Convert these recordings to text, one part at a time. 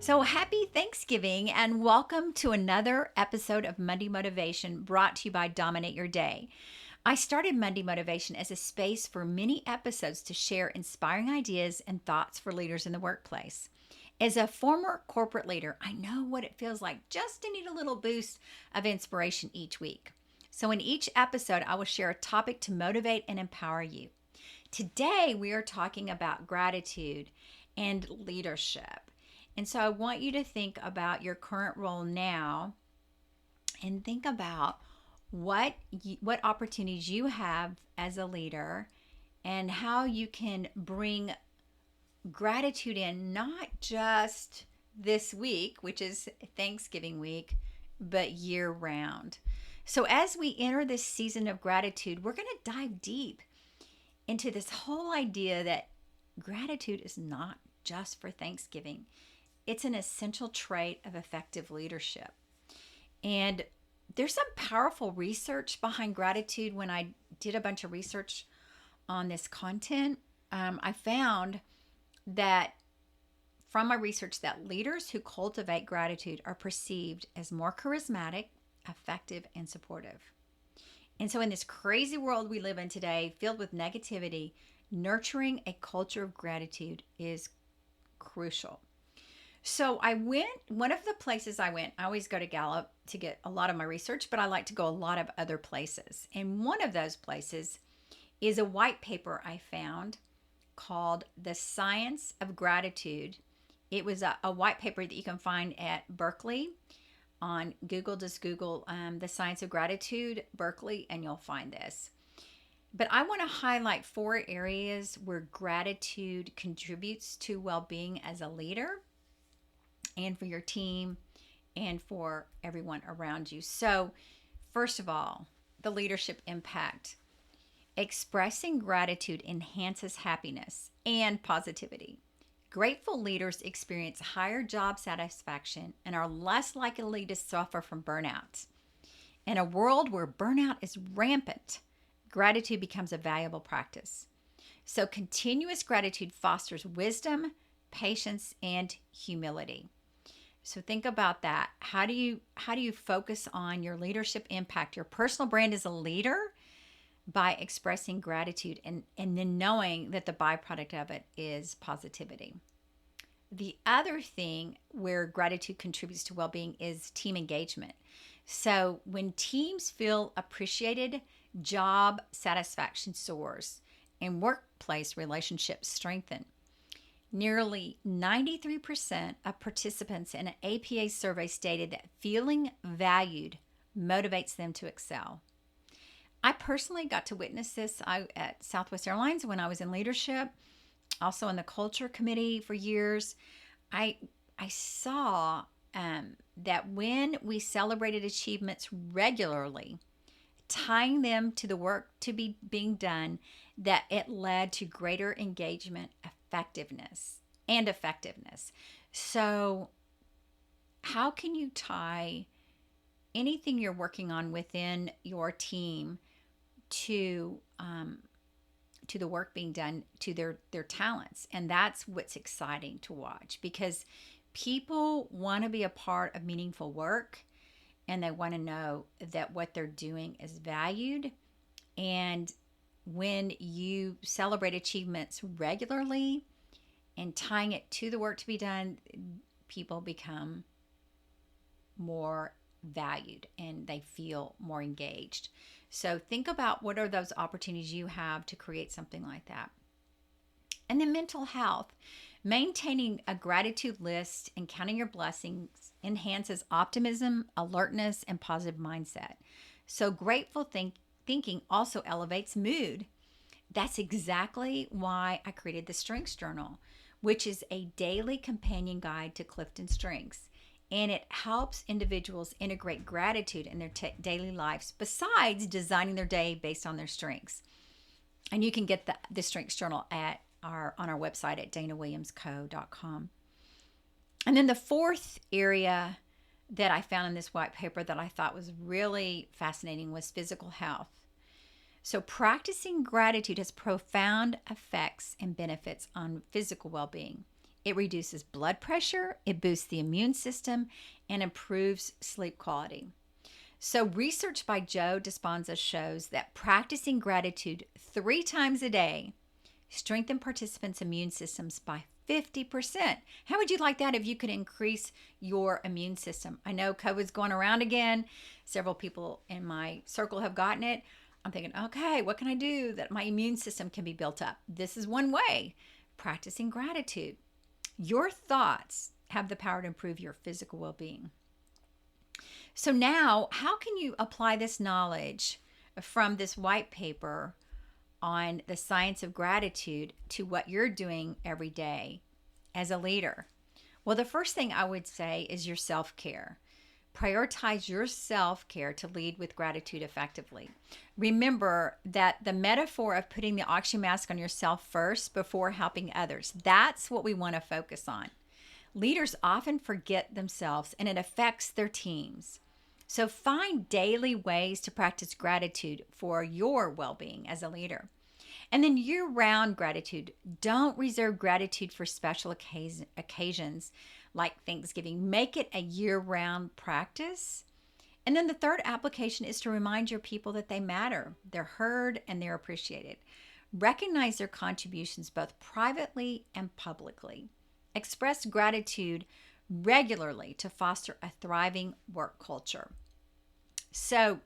So happy Thanksgiving and welcome to another episode of Monday Motivation brought to you by Dominate Your Day. I started Monday Motivation as a space for many episodes to share inspiring ideas and thoughts for leaders in the workplace. As a former corporate leader, I know what it feels like just to need a little boost of inspiration each week. So in each episode, I will share a topic to motivate and empower you. Today, we are talking about gratitude and leadership. And so I want you to think about your current role now and think about what opportunities you have as a leader and how you can bring gratitude in not just this week, which is Thanksgiving week, but year round. So as we enter this season of gratitude, we're going to dive deep into this whole idea that gratitude is not just for Thanksgiving. It's an essential trait of effective leadership. And there's some powerful research behind gratitude. When I did a bunch of research on this content, I found that from my research that leaders who cultivate gratitude are perceived as more charismatic, effective, and supportive. And so in this crazy world we live in today, filled with negativity, nurturing a culture of gratitude is crucial. So one of the places I went, I always go to Gallup to get a lot of my research, but I like to go a lot of other places. And one of those places is a white paper I found called The Science of Gratitude. It was a white paper that you can find at Berkeley on Google. Just Google The Science of Gratitude, Berkeley, and you'll find this. But I want to highlight 4 areas where gratitude contributes to well-being as a leader and for your team and for everyone around you. So, first of all, the leadership impact. Expressing gratitude enhances happiness and positivity. Grateful leaders experience higher job satisfaction and are less likely to suffer from burnout. In a world where burnout is rampant, gratitude becomes a valuable practice. So, continuous gratitude fosters wisdom, patience, and humility. So think about that. How do you focus on your leadership impact, your personal brand as a leader by expressing gratitude and then knowing that the byproduct of it is positivity. The other thing where gratitude contributes to well-being is team engagement. So when teams feel appreciated, job satisfaction soars and workplace relationships strengthen. Nearly 93% of participants in an APA survey stated that feeling valued motivates them to excel. I personally got to witness this at Southwest Airlines when I was in leadership, also in the culture committee for years. I saw that when we celebrated achievements regularly, tying them to the work to be being done, that it led to greater engagement, effectiveness. So how can you tie anything you're working on within your team to the work being done, to their talents? And that's what's exciting to watch, because people want to be a part of meaningful work and they want to know that what they're doing is valued. And when you celebrate achievements regularly and tying it to the work to be done, people become more valued and they feel more engaged. So think about what are those opportunities you have to create something like that. And then mental health. Maintaining a gratitude list and counting your blessings enhances optimism, alertness, and positive mindset. So grateful thinking also elevates mood. That's exactly why I created the Strengths Journal, which is a daily companion guide to Clifton Strengths. And it helps individuals integrate gratitude in their daily lives besides designing their day based on their strengths. And you can get the Strengths Journal on our website at danawilliamsco.com. And then the 4th area that I found in this white paper that I thought was really fascinating was physical health. So practicing gratitude has profound effects and benefits on physical well-being. It reduces blood pressure, it boosts the immune system, and improves sleep quality. So, research by Joe Dispenza shows that practicing gratitude 3 times a day strengthen participants' immune systems by 50%. How would you like that if you could increase your immune system? I know COVID's going around again. Several people in my circle have gotten it. I'm thinking, okay, what can I do that my immune system can be built up? This is one way, practicing gratitude. Your thoughts have the power to improve your physical well being. So, now how can you apply this knowledge from this white paper on the science of gratitude to what you're doing every day as a leader? Well, the first thing I would say is your self care. Prioritize your self care to lead with gratitude effectively. Remember that the metaphor of putting the oxygen mask on yourself first before helping others, that's what we want to focus on. Leaders often forget themselves and it affects their teams. So find daily ways to practice gratitude for your well being as a leader. And then year round gratitude. Don't reserve gratitude for special occasions like Thanksgiving. Make it a year round practice. And then the third application is to remind your people that they matter, they're heard, and they're appreciated. Recognize their contributions both privately and publicly. Express gratitude regularly to foster a thriving work culture. So,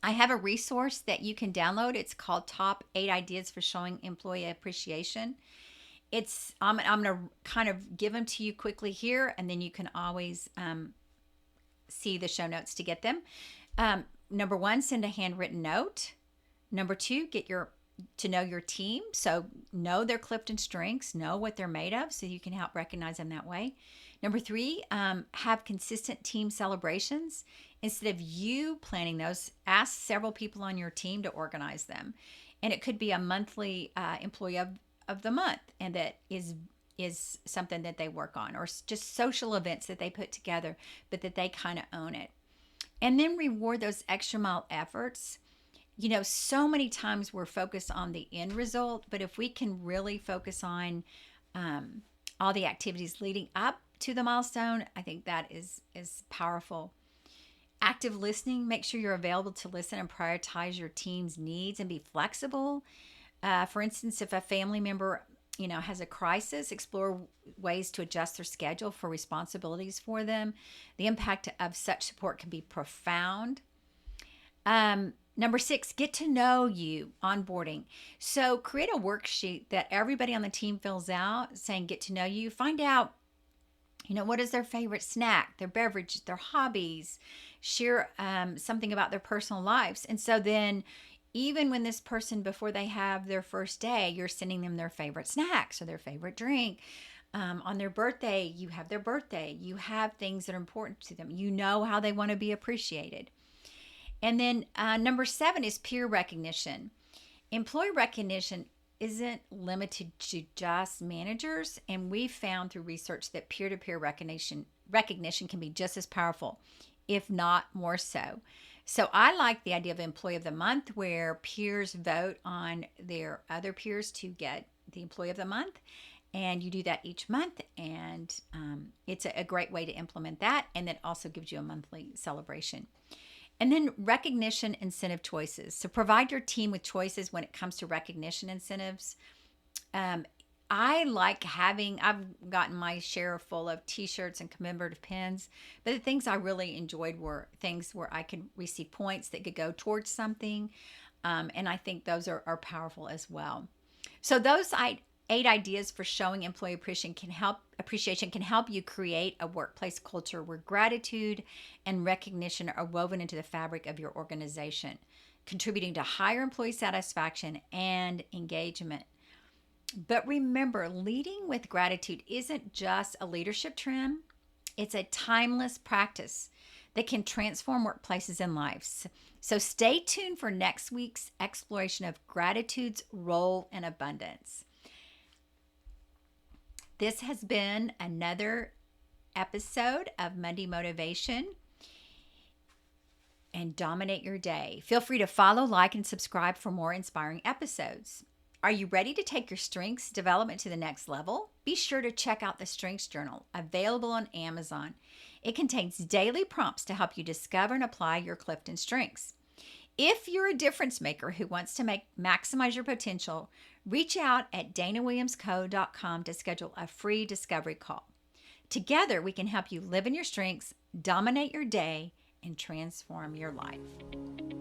I have a resource that you can download. It's called Top 8 Ideas for Showing Employee Appreciation. I'm going to kind of give them to you quickly here, and then you can always see the show notes to get them. Number 1, send a handwritten note. Number 2, to know your team. So know their Clifton strengths, know what they're made of so you can help recognize them that way. Number 3, have consistent team celebrations. Instead of you planning those, ask several people on your team to organize them. And it could be a monthly employee of the month, and that is something that they work on, or just social events that they put together, but that they kind of own it. And then reward those extra mile efforts. You know, so many times we're focused on the end result, but if we can really focus on all the activities leading up to the milestone, I think that is powerful. Active listening. Make sure you're available to listen and prioritize your team's needs and be flexible. For instance, if a family member, has a crisis, explore ways to adjust their schedule for responsibilities for them. The impact of such support can be profound. Number 6, get to know you, onboarding. So create a worksheet that everybody on the team fills out saying, get to know you. Find out, what is their favorite snack, their beverage, their hobbies. Share something about their personal lives. And so then even when this person, before they have their first day, you're sending them their favorite snacks or their favorite drink. On their birthday, you have their birthday. You have things that are important to them. You know how they want to be appreciated. And then number 7 is peer recognition. Employee recognition isn't limited to just managers. And we found through research that peer-to-peer recognition can be just as powerful, if not more so. So I like the idea of Employee of the Month, where peers vote on their other peers to get the Employee of the Month. And you do that each month. And it's a great way to implement that. And it also gives you a monthly celebration. And then recognition incentive choices. So provide your team with choices when it comes to recognition incentives. I've gotten my share full of t-shirts and commemorative pins, but the things I really enjoyed were things where I could receive points that could go towards something. And I think those are powerful as well. So those 8 ideas for showing employee appreciation can help you create a workplace culture where gratitude and recognition are woven into the fabric of your organization, contributing to higher employee satisfaction and engagement. But remember, leading with gratitude isn't just a leadership trend. It's a timeless practice that can transform workplaces and lives. So stay tuned for next week's exploration of gratitude's role in abundance. This has been another episode of Monday Motivation, and dominate your day. Feel free to follow, like, and subscribe for more inspiring episodes. Are you ready to take your strengths development to the next level? Be sure to check out the Strengths Journal, available on Amazon. It contains daily prompts to help you discover and apply your Clifton strengths. If you're a difference maker who wants to maximize your potential, reach out at danawilliamsco.com to schedule a free discovery call. Together, we can help you live in your strengths, dominate your day, and transform your life.